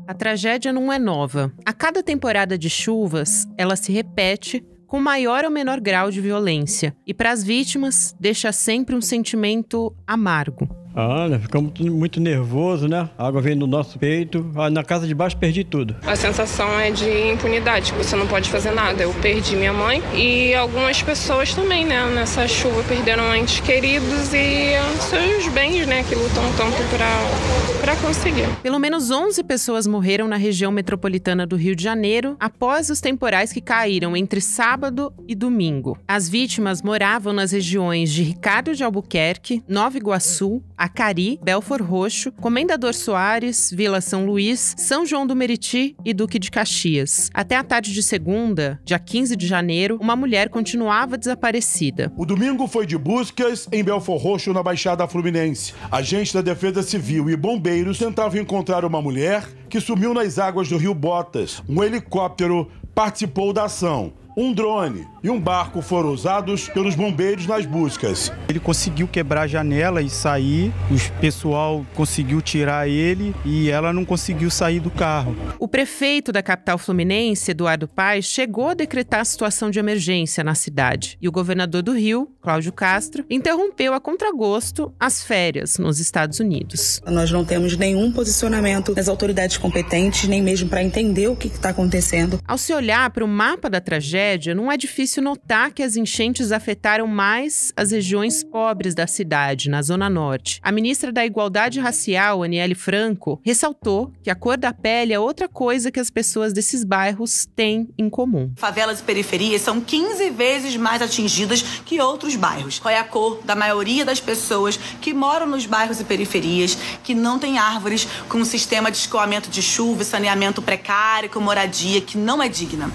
A tragédia não é nova. A cada temporada de chuvas, ela se repete com maior ou menor grau de violência. E para as vítimas, deixa sempre um sentimento amargo. Ficamos muito nervoso, né? A água veio no nosso peito. Na casa de baixo perdi tudo. A sensação é de impunidade, que você não pode fazer nada. Eu perdi minha mãe e algumas pessoas também, né? Nessa chuva perderam entes queridos e seus bens, né? Que lutam tanto para conseguir. Pelo menos 11 pessoas morreram na região metropolitana do Rio de Janeiro após os temporais que caíram entre sábado e domingo. As vítimas moravam nas regiões de Ricardo de Albuquerque, Nova Iguaçu, Acari, Belford Roxo, Comendador Soares, Vila São Luís, São João do Meriti e Duque de Caxias. Até a tarde de segunda, dia 15 de janeiro, uma mulher continuava desaparecida. O domingo foi de buscas em Belford Roxo, na Baixada Fluminense. Agentes da Defesa Civil e bombeiros tentavam encontrar uma mulher que sumiu nas águas do Rio Botas. Um helicóptero participou da ação. Um drone e um barco foram usados pelos bombeiros nas buscas. Ele conseguiu quebrar a janela e sair, o pessoal conseguiu tirar ele e ela não conseguiu sair do carro. O prefeito da capital fluminense, Eduardo Paes, chegou a decretar a situação de emergência na cidade. E o governador do Rio, Cláudio Castro, interrompeu a contragosto as férias nos Estados Unidos. Nós não temos nenhum posicionamento das autoridades competentes, nem mesmo para entender o que está acontecendo. Ao se olhar para o mapa da tragédia, não é difícil notar que as enchentes afetaram mais as regiões pobres da cidade, na Zona Norte. A ministra da Igualdade Racial, Aniele Franco, ressaltou que a cor da pele é outra coisa que as pessoas desses bairros têm em comum. Favelas e periferias são 15 vezes mais atingidas que outros bairros. Qual é a cor da maioria das pessoas que moram nos bairros e periferias, que não têm árvores, com um sistema de escoamento de chuva e saneamento precário, com moradia que não é digna?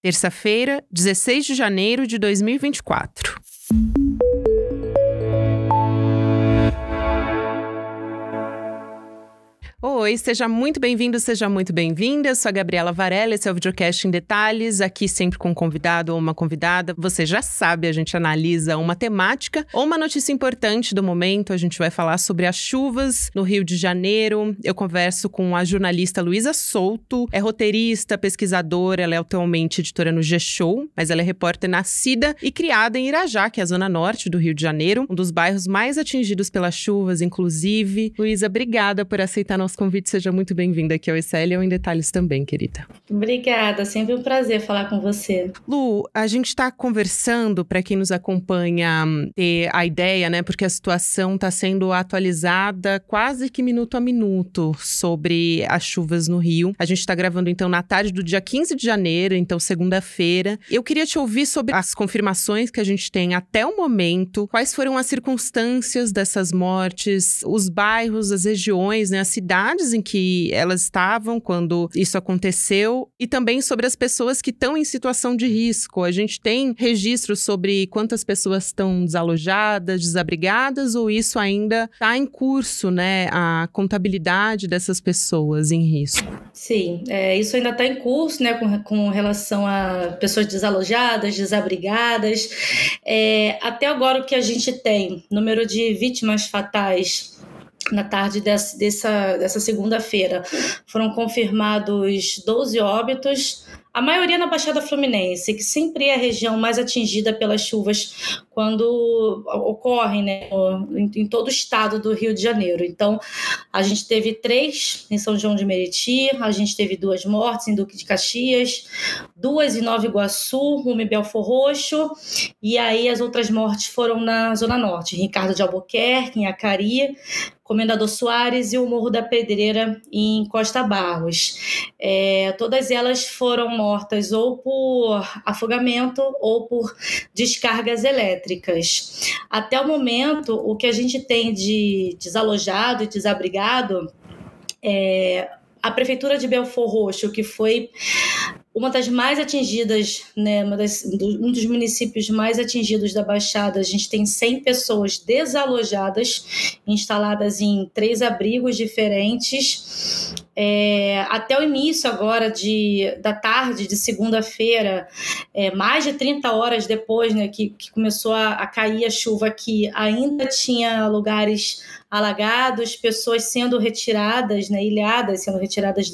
Terça-feira, 16 de janeiro de 2024. Oi, seja muito bem-vindo, seja muito bem-vinda. Eu sou a Gabriela Varela, esse é o Videocast em Detalhes, aqui sempre com um convidado ou uma convidada. Você já sabe, a gente analisa uma temática ou uma notícia importante do momento. A gente vai falar sobre as chuvas no Rio de Janeiro. Eu converso com a jornalista Luísa Souto, é roteirista, pesquisadora, ela é atualmente editora no G-Show, mas ela é repórter nascida e criada em Irajá, que é a zona norte do Rio de Janeiro, um dos bairros mais atingidos pelas chuvas, inclusive. Luísa, obrigada por aceitar nosso convite. Seja muito bem-vinda aqui ao ICL ou em Detalhes também, querida. Obrigada, sempre um prazer falar com você. Lu, a gente está conversando, para quem nos acompanha, ter a ideia, né? Porque a situação está sendo atualizada quase que minuto a minuto sobre as chuvas no Rio. A gente está gravando, então, na tarde do dia 15 de janeiro, então segunda-feira. Eu queria te ouvir sobre as confirmações que a gente tem até o momento, quais foram as circunstâncias dessas mortes, os bairros, as regiões, né, as cidades em que elas estavam quando isso aconteceu e também sobre as pessoas que estão em situação de risco. A gente tem registros sobre quantas pessoas estão desalojadas, desabrigadas, ou isso ainda está em curso, né? A contabilidade dessas pessoas em risco. Sim, isso ainda está em curso, né? Com relação a pessoas desalojadas, desabrigadas. Até agora o que a gente tem, número de vítimas fatais na tarde dessa segunda-feira, foram confirmados 12 óbitos, a maioria na Baixada Fluminense, que sempre é a região mais atingida pelas chuvas quando ocorrem, né, em todo o estado do Rio de Janeiro. Então, a gente teve 3 em São João de Meriti, a gente teve 2 mortes em Duque de Caxias, 2 em Nova Iguaçu, uma em Belford Roxo, e aí as outras mortes foram na Zona Norte, Ricardo de Albuquerque, em Acari, Comendador Soares e o Morro da Pedreira em Costa Barros. Todas elas foram mortas ou por afogamento ou por descargas elétricas. Até o momento, o que a gente tem de desalojado e desabrigado a Prefeitura de Belford Roxo, que foi uma das mais atingidas, né, um dos municípios mais atingidos da Baixada. A gente tem 100 pessoas desalojadas, instaladas em 3 abrigos diferentes. Até o início agora da tarde de segunda-feira, mais de 30 horas depois, né, que começou a cair a chuva aqui, ainda tinha lugares alagados, pessoas sendo retiradas, né, ilhadas, sendo retiradas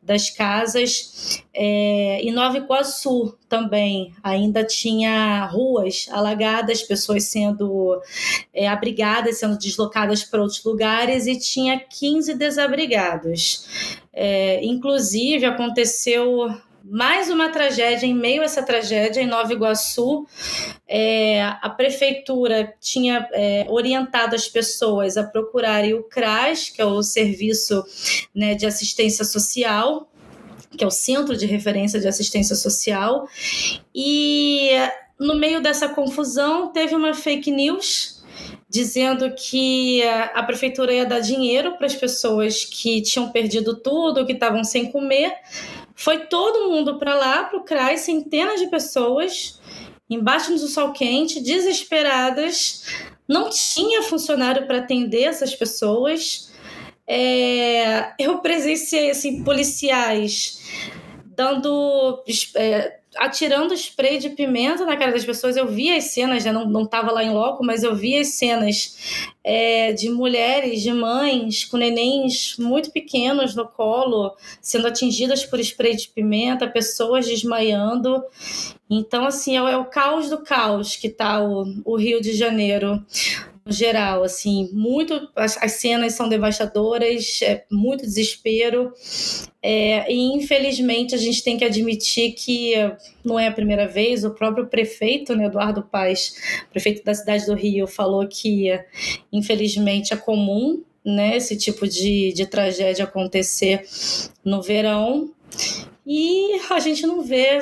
das casas. Em Nova Iguaçu também ainda tinha ruas alagadas, pessoas sendo abrigadas, sendo deslocadas para outros lugares, e tinha 15 desabrigados. Inclusive, aconteceu mais uma tragédia em meio a essa tragédia em Nova Iguaçu. A prefeitura tinha orientado as pessoas a procurarem o CRAS, que é o Serviço, né, de Assistência Social, que é o Centro de Referência de Assistência Social, e no meio dessa confusão teve uma fake news dizendo que a prefeitura ia dar dinheiro para as pessoas que tinham perdido tudo, que estavam sem comer. Foi todo mundo para lá, para o CRAS, centenas de pessoas, embaixo do sol quente, desesperadas. Não tinha funcionário para atender essas pessoas. Eu presenciei assim, policiais atirando spray de pimenta na cara das pessoas. Eu vi as cenas, já não estava lá em loco, mas eu vi as cenas de mulheres, de mães com nenéns muito pequenos no colo, sendo atingidas por spray de pimenta, pessoas desmaiando. Então, assim, é o caos do caos que está o Rio de Janeiro. Geral, assim, as cenas são devastadoras, muito desespero, e infelizmente a gente tem que admitir que não é a primeira vez. O próprio prefeito, né, Eduardo Paes, prefeito da cidade do Rio, falou que infelizmente é comum, né, esse tipo de tragédia acontecer no verão. E a gente não vê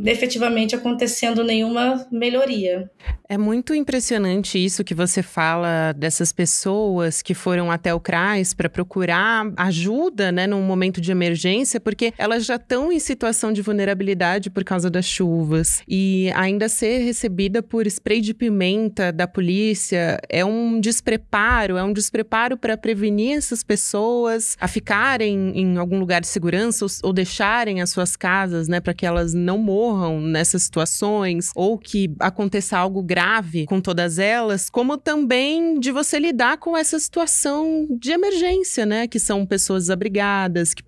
efetivamente acontecendo nenhuma melhoria. É muito impressionante isso que você fala dessas pessoas que foram até o CRAS para procurar ajuda, né, num momento de emergência, porque elas já estão em situação de vulnerabilidade por causa das chuvas. E ainda ser recebida por spray de pimenta da polícia é um despreparo para prevenir essas pessoas a ficarem em algum lugar de segurança ou deixarem as suas casas, né, para que elas não morram nessas situações ou que aconteça algo grave com todas elas, como também de você lidar com essa situação de emergência, né, que são pessoas desabrigadas, que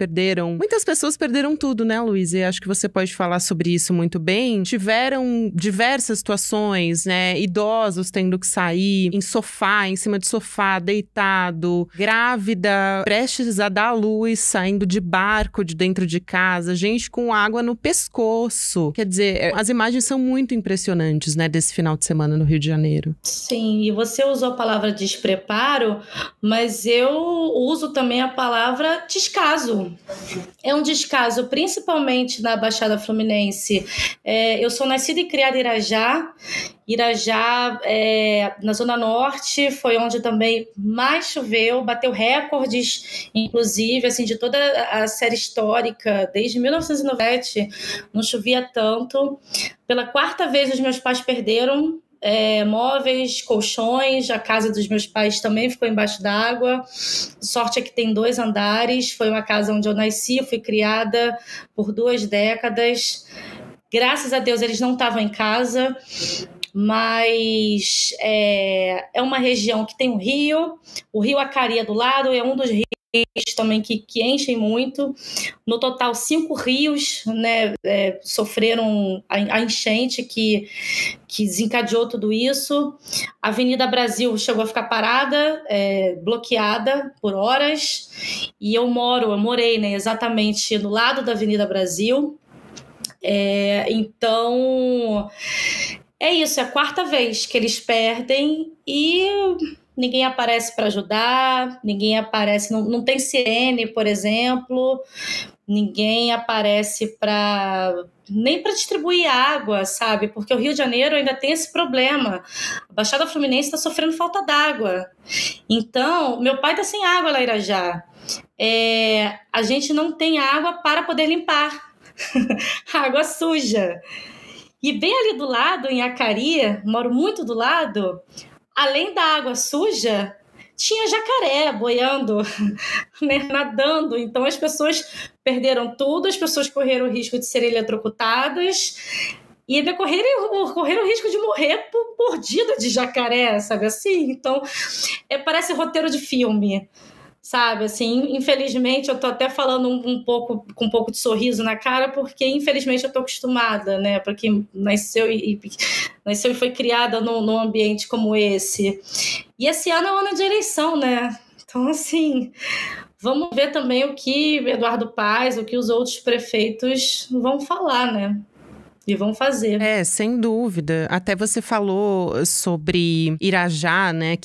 muitas pessoas perderam tudo, né, Luísa? E acho que você pode falar sobre isso muito bem. Tiveram diversas situações, né, idosos tendo que sair em cima de sofá, deitado, grávida, prestes a dar à luz, saindo de barco de dentro de casa, gente com água no pescoço. Quer dizer, as imagens são muito impressionantes, né, desse final de semana no Rio de Janeiro. Sim, e você usou a palavra despreparo, mas eu uso também a palavra descaso. É um descaso, principalmente na Baixada Fluminense. Eu sou nascida e criada em Irajá. Irajá, na Zona Norte, foi onde também mais choveu, bateu recordes, inclusive, assim, de toda a série histórica, desde 1997, não chovia tanto. Pela quarta vez, os meus pais perderam móveis, colchões. A casa dos meus pais também ficou embaixo d'água. Sorte é que tem 2 andares. Foi uma casa onde eu nasci, fui criada por 2 décadas. Graças a Deus eles não estavam em casa, mas é uma região que tem o rio Acari do lado, é um dos rios também que enchem muito. No total, 5 rios, né, sofreram a enchente que desencadeou tudo isso. A Avenida Brasil chegou a ficar parada, bloqueada por horas, e eu morei, né, exatamente do lado da Avenida Brasil. Então, é isso, é a 4ª vez que eles perdem e ninguém aparece para ajudar, ninguém aparece, não tem sirene, por exemplo, ninguém aparece nem para distribuir água, sabe? Porque o Rio de Janeiro ainda tem esse problema. A Baixada Fluminense está sofrendo falta d'água. Então, meu pai está sem água lá em Irajá. A gente não tem água para poder limpar. Água suja. E bem ali do lado, em Acari, moro muito do lado, além da água suja, tinha jacaré boiando, né, nadando. Então as pessoas perderam tudo, as pessoas correram o risco de serem eletrocutadas e ainda correram o risco de morrer por mordida de jacaré, sabe assim? Então, parece roteiro de filme, sabe? Assim, infelizmente, eu tô até falando com um pouco de sorriso na cara, porque infelizmente eu tô acostumada, né? Para quem nasceu e foi criada num ambiente como esse. E esse ano é um ano de eleição, né? Então, assim, vamos ver também o que Eduardo Paes, o que os outros prefeitos vão falar, né? E vão fazer. Sem dúvida. Até você falou sobre Irajá, né,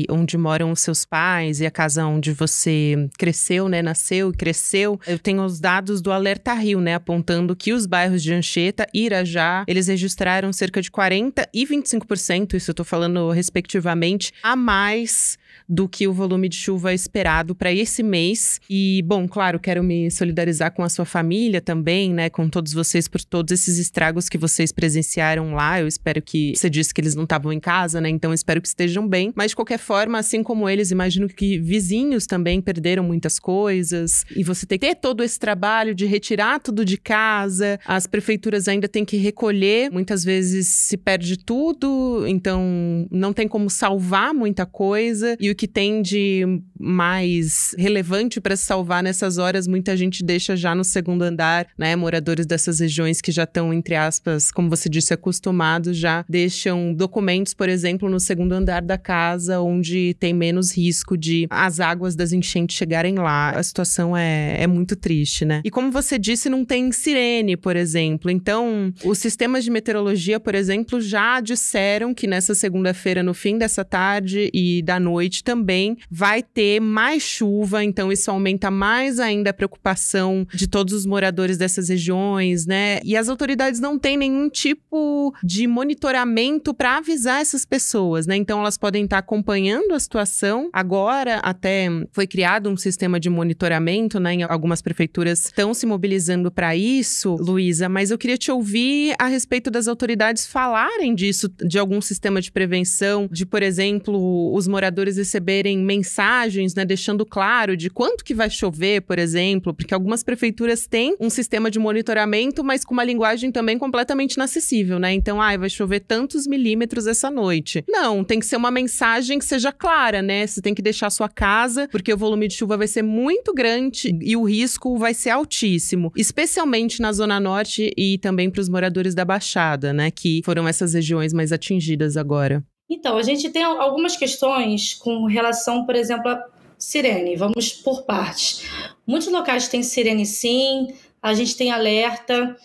onde moram os seus pais e a casa onde você cresceu, né, nasceu e cresceu. Eu tenho os dados do Alerta Rio, né, apontando que os bairros de Anchieta e Irajá, eles registraram cerca de 40% e 25%, isso eu tô falando respectivamente, a mais do que o volume de chuva esperado para esse mês. E, bom, claro, quero me solidarizar com a sua família também, né, com todos vocês por todos esses estragos que vocês presenciaram lá. Eu espero que... Você disse que eles não estavam em casa, né, então eu espero que estejam bem. Mas, de qualquer forma, assim como eles, imagino que vizinhos também perderam muitas coisas. E você tem que ter todo esse trabalho de retirar tudo de casa. As prefeituras ainda têm que recolher. Muitas vezes se perde tudo, então não tem como salvar muita coisa. E o que tem de mais relevante para se salvar nessas horas, muita gente deixa já no segundo andar, né? Moradores dessas regiões que já estão, entre aspas, como você disse, acostumados, já deixam documentos, por exemplo, no segundo andar da casa, onde tem menos risco de as águas das enchentes chegarem lá. A situação é muito triste, né? E como você disse, não tem sirene, por exemplo. Então, os sistemas de meteorologia, por exemplo, já disseram que nessa segunda-feira, no fim dessa tarde e da noite, também vai ter mais chuva, então isso aumenta mais ainda a preocupação de todos os moradores dessas regiões, né? E as autoridades não têm nenhum tipo de monitoramento para avisar essas pessoas, né? Então elas podem estar acompanhando a situação. Agora até foi criado um sistema de monitoramento, né? Em algumas prefeituras estão se mobilizando para isso, Luísa, mas eu queria te ouvir a respeito das autoridades falarem disso, de algum sistema de prevenção, de, por exemplo, os moradores receberem mensagens, né, deixando claro de quanto que vai chover, por exemplo, porque algumas prefeituras têm um sistema de monitoramento, mas com uma linguagem também completamente inacessível, né? Então, vai chover tantos milímetros essa noite. Não, tem que ser uma mensagem que seja clara, né? Você tem que deixar a sua casa, porque o volume de chuva vai ser muito grande e o risco vai ser altíssimo, especialmente na Zona Norte e também para os moradores da Baixada, né? Que foram essas regiões mais atingidas agora. Então, a gente tem algumas questões com relação, por exemplo, a sirene. Vamos por partes. Muitos locais têm sirene, sim. A gente tem alerta.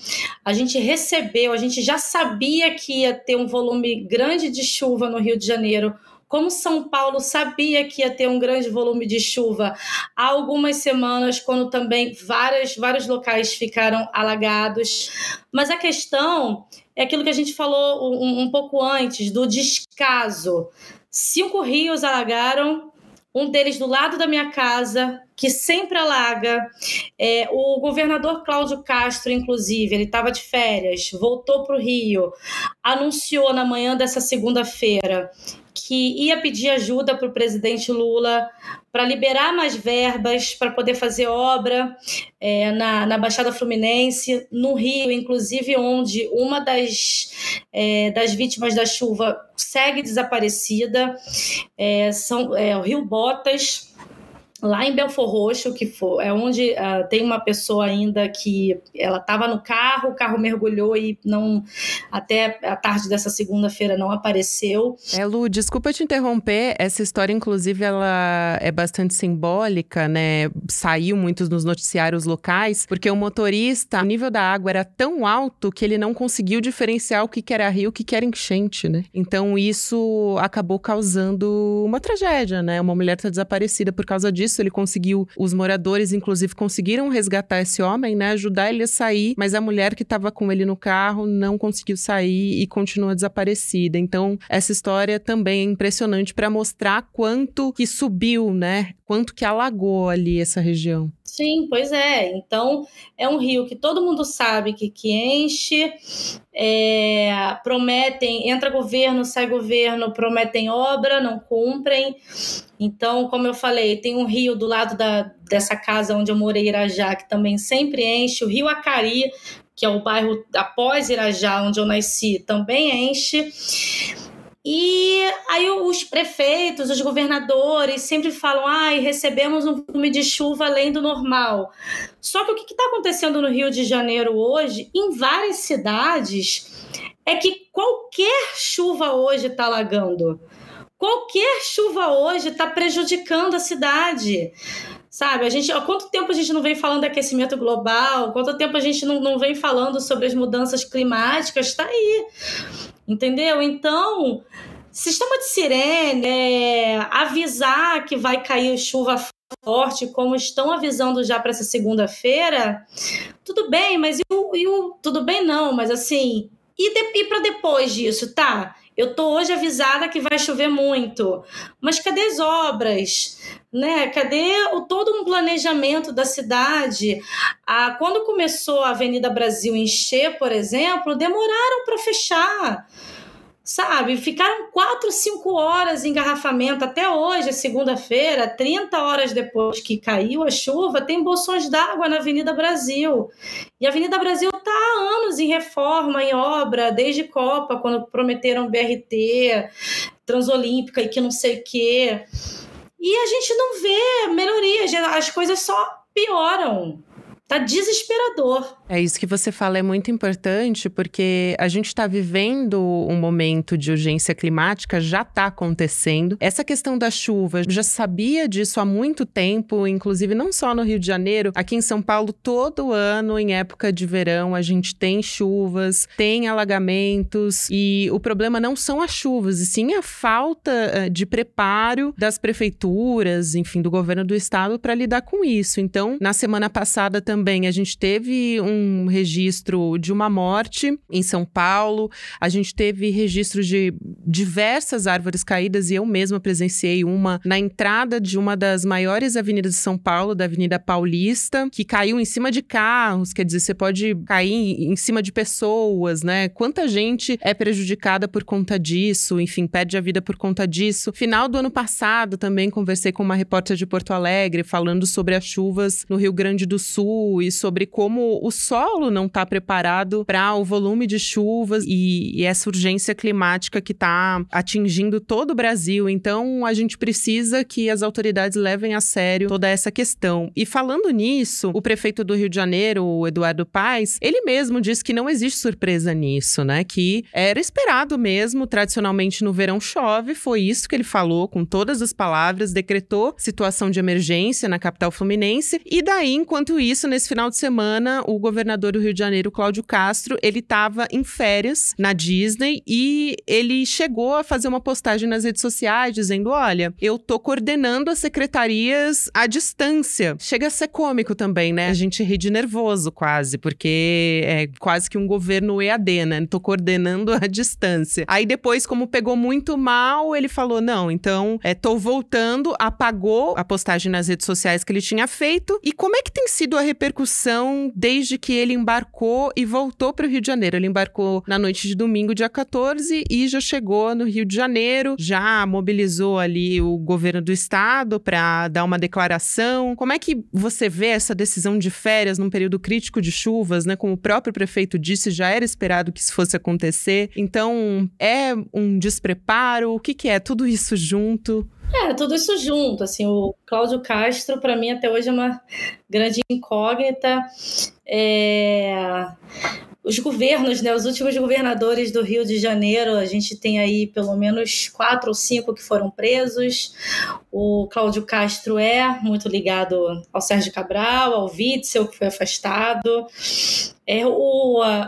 A gente já sabia que ia ter um volume grande de chuva no Rio de Janeiro. Como São Paulo sabia que ia ter um grande volume de chuva há algumas semanas, quando também vários locais ficaram alagados. Mas a questão é aquilo que a gente falou um pouco antes, do descaso. 5 rios alagaram, um deles do lado da minha casa, que sempre alaga. O governador Cláudio Castro, inclusive, ele estava de férias, voltou para o Rio, anunciou na manhã dessa segunda-feira que ia pedir ajuda para o presidente Lula para liberar mais verbas, para poder fazer obra na Baixada Fluminense, no Rio, inclusive, onde uma das vítimas da chuva segue desaparecida, o Rio Botas, lá em Belfor Roxo, que é onde tem uma pessoa ainda que ela estava no carro, o carro mergulhou e até a tarde dessa segunda-feira não apareceu. Lu, desculpa te interromper, essa história, inclusive, ela é bastante simbólica, né? Saiu muito nos noticiários locais, porque o motorista, o nível da água era tão alto que ele não conseguiu diferenciar o que era rio e o que era enchente, né? Então, isso acabou causando uma tragédia, né? Uma mulher está desaparecida por causa disso. Os moradores, inclusive, conseguiram resgatar esse homem, né? Ajudar ele a sair, mas a mulher que estava com ele no carro não conseguiu sair e continua desaparecida. Então, essa história também é impressionante para mostrar quanto que subiu, né? Quanto que alagou ali essa região. Sim, pois é. Então, é um rio que todo mundo sabe que enche, prometem, entra governo, sai governo, prometem obra, não cumprem. Então, como eu falei, tem um rio do lado dessa casa onde eu morei, Irajá, que também sempre enche. O rio Acari, que é o bairro após Irajá, onde eu nasci, também enche. E aí os prefeitos, os governadores sempre falam, recebemos um volume de chuva além do normal. Só que o que está acontecendo no Rio de Janeiro hoje, em várias cidades, é que qualquer chuva hoje está alagando. Qualquer chuva hoje está prejudicando a cidade. Sabe, há quanto tempo a gente não vem falando de aquecimento global? Quanto tempo a gente não vem falando sobre as mudanças climáticas? Está aí. Entendeu? Então, sistema de sirene, avisar que vai cair chuva forte, como estão avisando já para essa segunda-feira, tudo bem, mas tudo bem não, mas assim, e para depois disso, tá? Eu tô hoje avisada que vai chover muito, mas cadê as obras? Né? Cadê todo um planejamento da cidade? Quando começou a Avenida Brasil encher, por exemplo, demoraram para fechar, sabe? Ficaram 4, 5 horas em engarrafamento. Até hoje, segunda-feira, 30 horas depois que caiu a chuva, tem bolsões d'água na Avenida Brasil. E a Avenida Brasil está há anos em reforma, em obra, desde Copa, quando prometeram BRT, Transolímpica e que não sei o quê. E a gente não vê melhoria, as coisas só pioram. Tá desesperador. É isso que você fala, é muito importante, porque a gente está vivendo um momento de urgência climática, já está acontecendo. Essa questão da chuva, já sabia disso há muito tempo, inclusive não só no Rio de Janeiro, aqui em São Paulo, todo ano, em época de verão, a gente tem chuvas, tem alagamentos, e o problema não são as chuvas, e sim a falta de preparo das prefeituras, enfim, do governo do estado para lidar com isso. Então, na semana passada também a gente teve um registro de uma morte em São Paulo, a gente teve registros de diversas árvores caídas e eu mesma presenciei uma na entrada de uma das maiores avenidas de São Paulo, da Avenida Paulista, que caiu em cima de carros, quer dizer, você pode cair em cima de pessoas, né? Quanta gente é prejudicada por conta disso, enfim, perde a vida por conta disso. Final do ano passado também conversei com uma repórter de Porto Alegre falando sobre as chuvas no Rio Grande do Sul e sobre como o solo não está preparado para o volume de chuvas e essa urgência climática que está atingindo todo o Brasil. Então, a gente precisa que as autoridades levem a sério toda essa questão. E falando nisso, o prefeito do Rio de Janeiro, o Eduardo Paes, ele mesmo disse que não existe surpresa nisso, né? Que era esperado mesmo, tradicionalmente no verão chove, foi isso que ele falou com todas as palavras, decretou situação de emergência na capital fluminense e daí, enquanto isso, nesse final de semana, o governador do Rio de Janeiro, Cláudio Castro, ele estava em férias na Disney e ele chegou a fazer uma postagem nas redes sociais dizendo, olha, eu tô coordenando as secretarias à distância. Chega a ser cômico também, né? A gente ri de nervoso quase, porque é quase que um governo EAD, né? Tô coordenando à distância. Aí depois, como pegou muito mal, ele falou, não, então, tô voltando, apagou a postagem nas redes sociais que ele tinha feito. E como é que tem sido a repercussão desde que ele embarcou e voltou para o Rio de Janeiro? Ele embarcou na noite de domingo, dia 14, e já chegou no Rio de Janeiro, já mobilizou ali o governo do estado para dar uma declaração. Como é que você vê essa decisão de férias num período crítico de chuvas, né? Como o próprio prefeito disse, já era esperado que isso fosse acontecer. Então, é um despreparo? O que é? Tudo isso junto? Tudo isso junto, assim, o Cláudio Castro, para mim, até hoje é uma grande incógnita. Os governos, né, os últimos governadores do Rio de Janeiro, a gente tem aí pelo menos 4 ou 5 que foram presos. O Cláudio Castro é muito ligado ao Sérgio Cabral, ao Witzel, que foi afastado.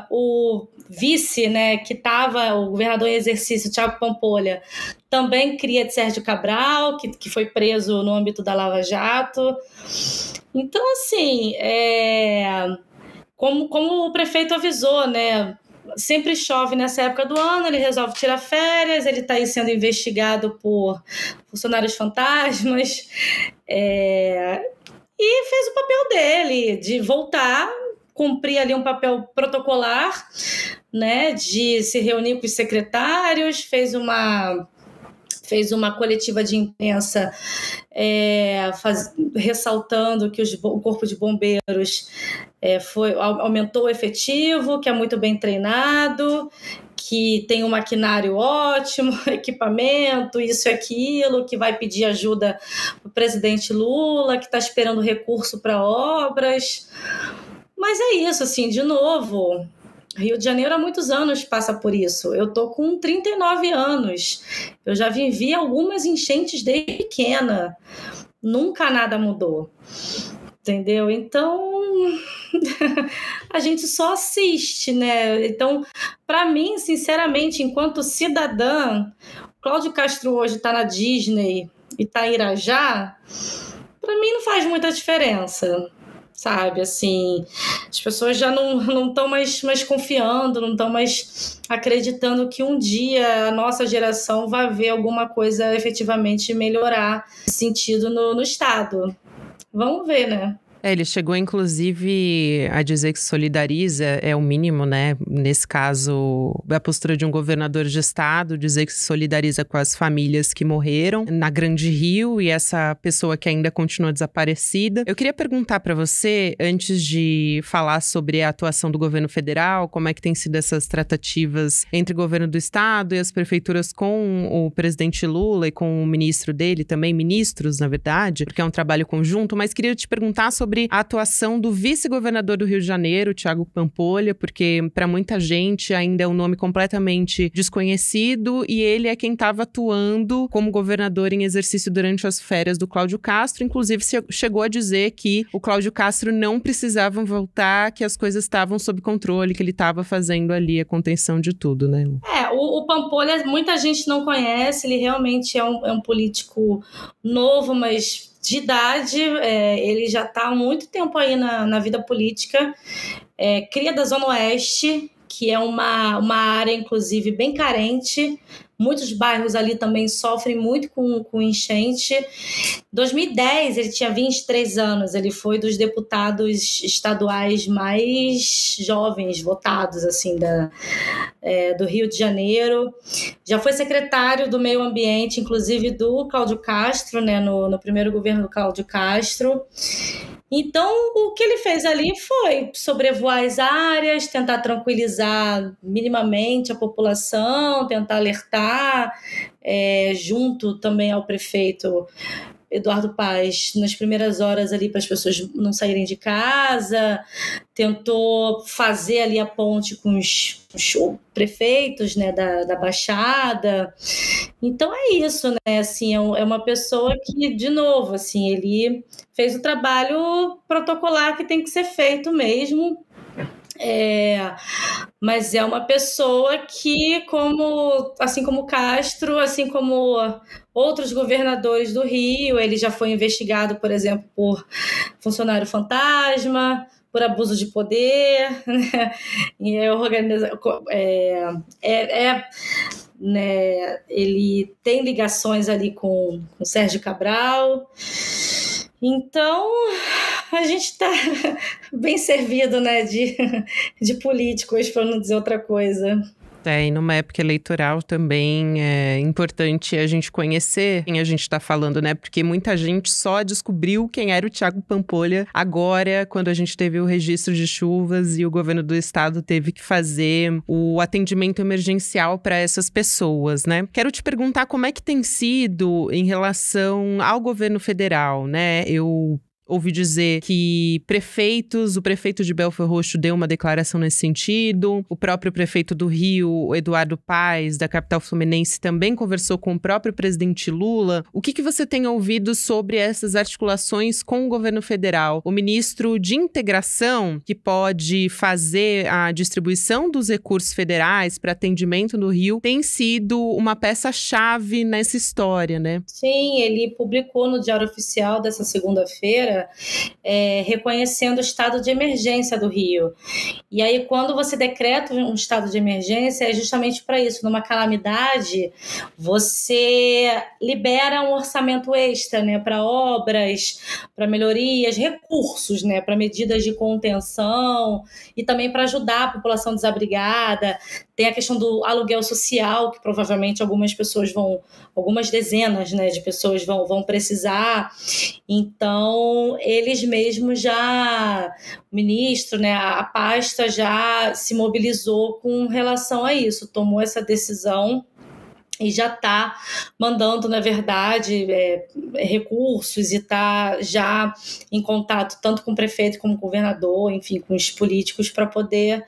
O vice, né, que estava, o governador em exercício, Thiago Pampolha, também cria de Sérgio Cabral, que foi preso no âmbito da Lava Jato. Então, assim, como o prefeito avisou, né, sempre chove nessa época do ano, ele resolve tirar férias, ele está aí sendo investigado por funcionários fantasmas, e fez o papel dele, de voltar, cumprir ali um papel protocolar, né, de se reunir com os secretários, fez uma coletiva de imprensa ressaltando que o Corpo de Bombeiros aumentou o efetivo, que é muito bem treinado, que tem um maquinário ótimo, equipamento, isso e aquilo, que vai pedir ajuda para o presidente Lula, que está esperando recurso para obras. Mas é isso, assim, de novo, Rio de Janeiro há muitos anos passa por isso. Eu tô com 39 anos. Eu já vivi algumas enchentes desde pequena. Nunca nada mudou. Entendeu? Então, a gente só assiste, né? Então, para mim, sinceramente, enquanto cidadã, Cláudio Castro hoje está na Disney e está em Irajá, para mim não faz muita diferença. Sabe, assim, as pessoas já não estão mais confiando, não estão mais acreditando que um dia a nossa geração vai ver alguma coisa efetivamente melhorar nesse sentido no Estado. Vamos ver, né? Ele chegou, inclusive, a dizer que solidariza, é o mínimo, né? Nesse caso, a postura de um governador de estado, dizer que se solidariza com as famílias que morreram na Grande Rio e essa pessoa que ainda continua desaparecida. Eu queria perguntar para você, antes de falar sobre a atuação do governo federal, como é que tem sido essas tratativas entre o governo do estado e as prefeituras com o presidente Lula e com o ministro dele, também ministros, na verdade, porque é um trabalho conjunto, mas queria te perguntar sobre a atuação do vice-governador do Rio de Janeiro, Thiago Pampolha, porque para muita gente ainda é um nome completamente desconhecido e ele é quem estava atuando como governador em exercício durante as férias do Cláudio Castro, inclusive chegou a dizer que o Cláudio Castro não precisava voltar, que as coisas estavam sob controle, que ele estava fazendo ali a contenção de tudo, né? O Pampolha muita gente não conhece, ele realmente é um político novo, mas de idade, ele já está há muito tempo aí na vida política, cria da Zona Oeste, que é uma área, inclusive, bem carente. Muitos bairros ali também sofrem muito com enchente. Em 2010, ele tinha 23 anos, ele foi dos deputados estaduais mais jovens votados assim, do Rio de Janeiro. Já foi secretário do Meio Ambiente, inclusive do Cláudio Castro, né, no primeiro governo do Cláudio Castro. Então, o que ele fez ali foi sobrevoar as áreas, tentar tranquilizar minimamente a população, tentar alertar, junto também ao prefeito Eduardo Paes, nas primeiras horas ali para as pessoas não saírem de casa, tentou fazer ali a ponte com os prefeitos, né, da Baixada. Então é isso, né, assim, é uma pessoa que, de novo, assim, ele fez o trabalho protocolar que tem que ser feito mesmo, mas é uma pessoa que, assim como Castro, assim como outros governadores do Rio, ele já foi investigado, por exemplo, por funcionário fantasma, por abuso de poder, né? Né? Ele tem ligações ali com Sérgio Cabral. Então, a gente está bem servido, né, de políticos, para não dizer outra coisa. E numa época eleitoral também é importante a gente conhecer quem a gente está falando, né? Porque muita gente só descobriu quem era o Thiago Pampolha agora, quando a gente teve o registro de chuvas e o governo do estado teve que fazer o atendimento emergencial para essas pessoas, né? Quero te perguntar como é que tem sido em relação ao governo federal, né? Eu ouvi dizer que o prefeito de Belford Roxo deu uma declaração nesse sentido, o próprio prefeito do Rio, Eduardo Paes, da capital fluminense, também conversou com o próprio presidente Lula. O que você tem ouvido sobre essas articulações com o governo federal? O ministro de Integração, que pode fazer a distribuição dos recursos federais para atendimento no Rio, tem sido uma peça-chave nessa história, né? Sim, ele publicou no Diário Oficial dessa segunda-feira dia reconhecendo o estado de emergência do Rio. E aí, quando você decreta um estado de emergência, é justamente para isso. Numa calamidade, você libera um orçamento extra, né, para obras, para melhorias, recursos, né, para medidas de contenção e também para ajudar a população desabrigada. Tem a questão do aluguel social, que provavelmente algumas dezenas, né, de pessoas vão precisar. Então, eles mesmos o ministro, né, a pasta já se mobilizou com relação a isso, tomou essa decisão e já está mandando, na verdade, recursos e está já em contato tanto com o prefeito como com o governador, enfim, com os políticos para poder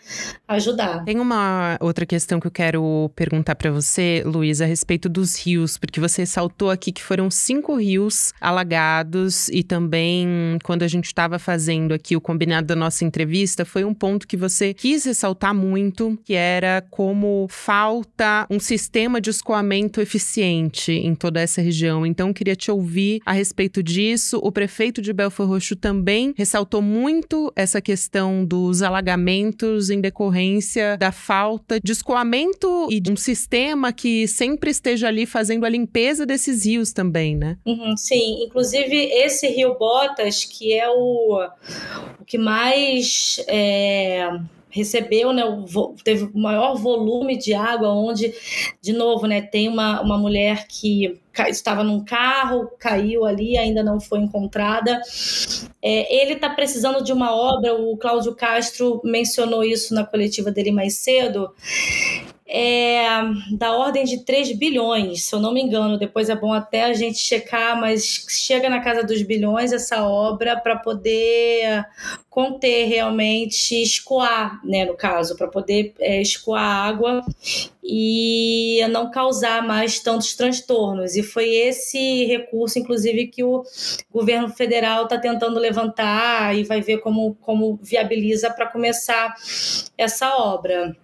ajudar. Tem uma outra questão que eu quero perguntar para você, Luiz, a respeito dos rios, porque você ressaltou aqui que foram 5 rios alagados e também, quando a gente estava fazendo aqui o combinado da nossa entrevista, foi um ponto que você quis ressaltar muito, que era como falta um sistema de escoamento eficiente em toda essa região. Então, queria te ouvir a respeito disso. O prefeito de Belford Roxo também ressaltou muito essa questão dos alagamentos em decorrência da falta de escoamento e de um sistema que sempre esteja ali fazendo a limpeza desses rios também, né? Sim, inclusive esse Rio Botas, que é o que mais recebeu, né, teve o maior volume de água, onde, de novo, né, tem uma mulher que estava num carro, caiu ali, ainda não foi encontrada. Ele está precisando de uma obra, o Cláudio Castro mencionou isso na coletiva dele mais cedo, da ordem de 3 bilhões, se eu não me engano, depois é bom até a gente checar, mas chega na casa dos bilhões essa obra para poder conter realmente, escoar, né, no caso, para poder escoar a água e não causar mais tantos transtornos. E foi esse recurso, inclusive, que o governo federal está tentando levantar e vai ver como viabiliza para começar essa obra.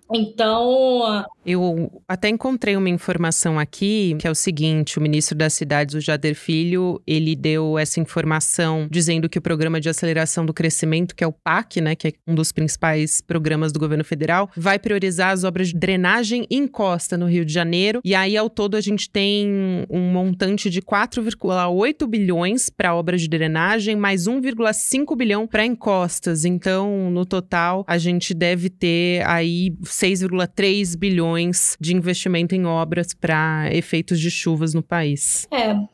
Então, eu até encontrei uma informação aqui, que é o seguinte: o ministro das Cidades, o Jader Filho, ele deu essa informação dizendo que o Programa de Aceleração do Crescimento, que é o PAC, né, que é um dos principais programas do governo federal, vai priorizar as obras de drenagem e encosta no Rio de Janeiro. E aí, ao todo, a gente tem um montante de 4,8 bilhões para obras de drenagem, mais 1,5 bilhão para encostas. Então, no total, a gente deve ter aí 6,3 bilhões de investimento em obras para efeitos de chuvas no país.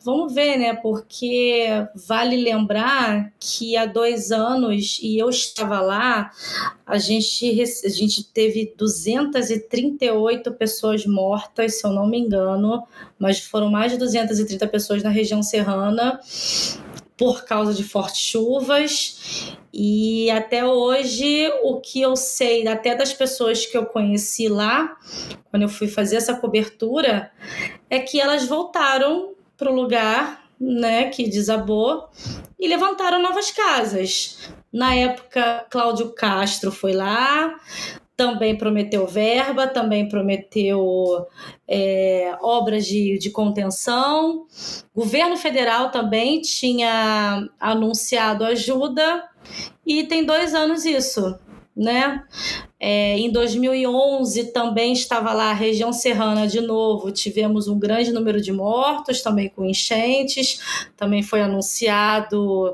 Vamos ver, né? Porque vale lembrar que há 2 anos, e eu estava lá, a gente teve 238 pessoas mortas, se eu não me engano, mas foram mais de 230 pessoas na região serrana por causa de fortes chuvas. E até hoje, o que eu sei, até das pessoas que eu conheci lá, quando eu fui fazer essa cobertura, é que elas voltaram para o lugar, né, que desabou e levantaram novas casas. Na época, Cláudio Castro foi lá, também prometeu verba, também prometeu obras de contenção. O governo federal também tinha anunciado ajuda e tem 2 anos isso, né? Em 2011 também estava lá a região serrana de novo, tivemos um grande número de mortos, também com enchentes, também foi anunciada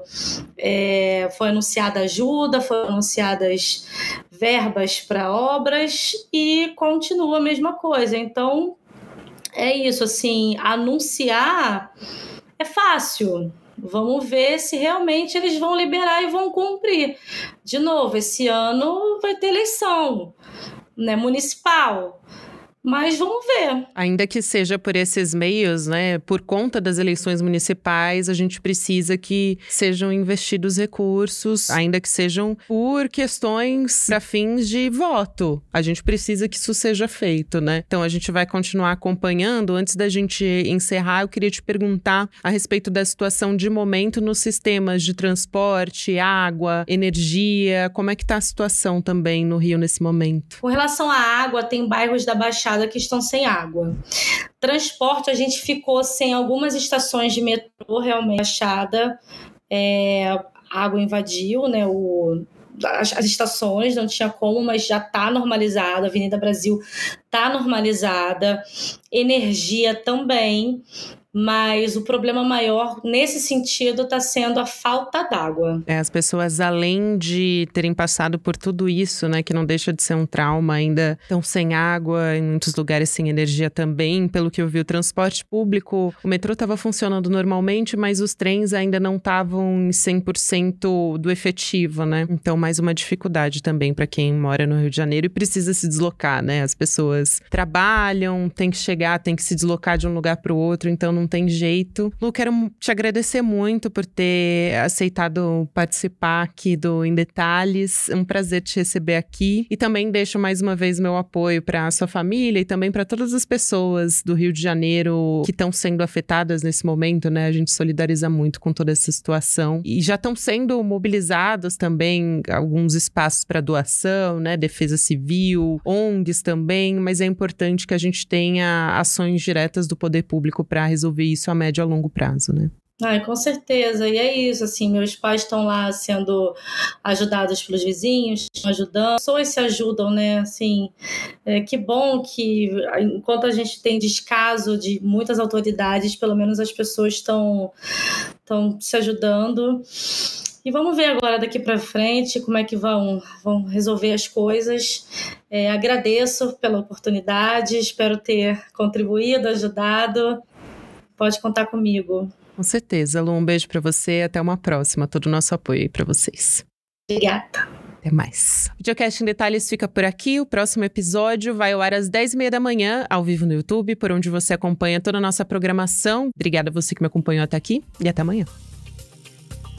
ajuda, foram anunciadas verbas para obras e continua a mesma coisa. Então, é isso, assim, anunciar é fácil. Vamos ver se realmente eles vão liberar e vão cumprir. De novo, esse ano vai ter eleição, né, municipal. Mas vamos ver. Ainda que seja por esses meios, né, por conta das eleições municipais, a gente precisa que sejam investidos recursos, ainda que sejam por questões para fins de voto. A gente precisa que isso seja feito, né? Então, a gente vai continuar acompanhando. Antes da gente encerrar, eu queria te perguntar a respeito da situação de momento nos sistemas de transporte, água, energia. Como é que está a situação também no Rio nesse momento? Com relação à água, tem bairros da Baixada que estão sem água. Transporte, a gente ficou sem algumas estações de metrô, realmente, Baixada. a água invadiu, né, as estações, não tinha como, mas já está normalizada, a Avenida Brasil está normalizada, energia também, mas o problema maior nesse sentido está sendo a falta d'água. As pessoas, além de terem passado por tudo isso, né, que não deixa de ser um trauma, ainda estão sem água, em muitos lugares sem energia também. Pelo que eu vi, o transporte público, o metrô estava funcionando normalmente, mas os trens ainda não estavam em 100% do efetivo, né? Então, mais uma dificuldade também para quem mora no Rio de Janeiro e precisa se deslocar, né? As pessoas trabalham, tem que chegar, tem que se deslocar de um lugar para o outro, então não tem jeito. Lu, quero te agradecer muito por ter aceitado participar aqui do Em Detalhes. É um prazer te receber aqui. E também deixo mais uma vez meu apoio para a sua família e também para todas as pessoas do Rio de Janeiro que estão sendo afetadas nesse momento, né? A gente solidariza muito com toda essa situação. E já estão sendo mobilizados também alguns espaços para doação, né? Defesa Civil, ONGs também, mas é importante que a gente tenha ações diretas do poder público para resolver isso a médio e a longo prazo, né? Com certeza, e é isso, assim, meus pais estão lá sendo ajudados pelos vizinhos, ajudando, pessoas se ajudam, né, assim, que bom que enquanto a gente tem descaso de muitas autoridades, pelo menos as pessoas estão se ajudando. E vamos ver agora daqui para frente como é que vão resolver as coisas. Agradeço pela oportunidade, espero ter contribuído, ajudado. Pode contar comigo. Com certeza, Lu. Um beijo pra você e até uma próxima. Todo o nosso apoio aí pra vocês. Obrigada. Até mais. O Videocast em Detalhes fica por aqui. O próximo episódio vai ao ar às 10h30 da manhã, ao vivo no YouTube, por onde você acompanha toda a nossa programação. Obrigada a você que me acompanhou até aqui e até amanhã.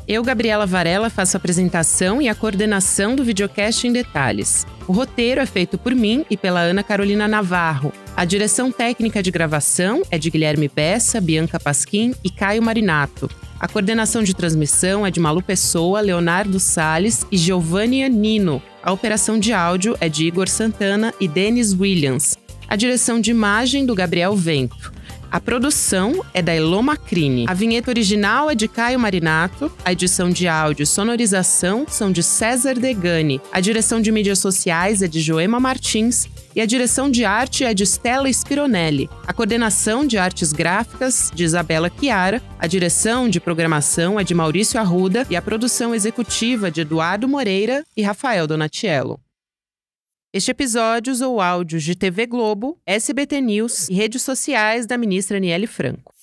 Eu, Gabriela Varela, faço a apresentação e a coordenação do Videocast em Detalhes. O roteiro é feito por mim e pela Ana Carolina Navarro. A direção técnica de gravação é de Guilherme Bessa, Bianca Pasquim e Caio Marinato. A coordenação de transmissão é de Malu Pessoa, Leonardo Salles e Giovanni Nino. A operação de áudio é de Igor Santana e Denis Williams. A direção de imagem do Gabriel Vento. A produção é da Elô Macrini. A vinheta original é de Caio Marinato. A edição de áudio e sonorização são de César Degani. A direção de mídias sociais é de Joema Martins. E a direção de arte é de Stella Spironelli. A coordenação de artes gráficas de Isabela Chiara. A direção de programação é de Maurício Arruda. E a produção executiva de Eduardo Moreira e Rafael Donatiello. Este episódio usou áudios de TV Globo, SBT News e redes sociais da ministra Aniele Franco.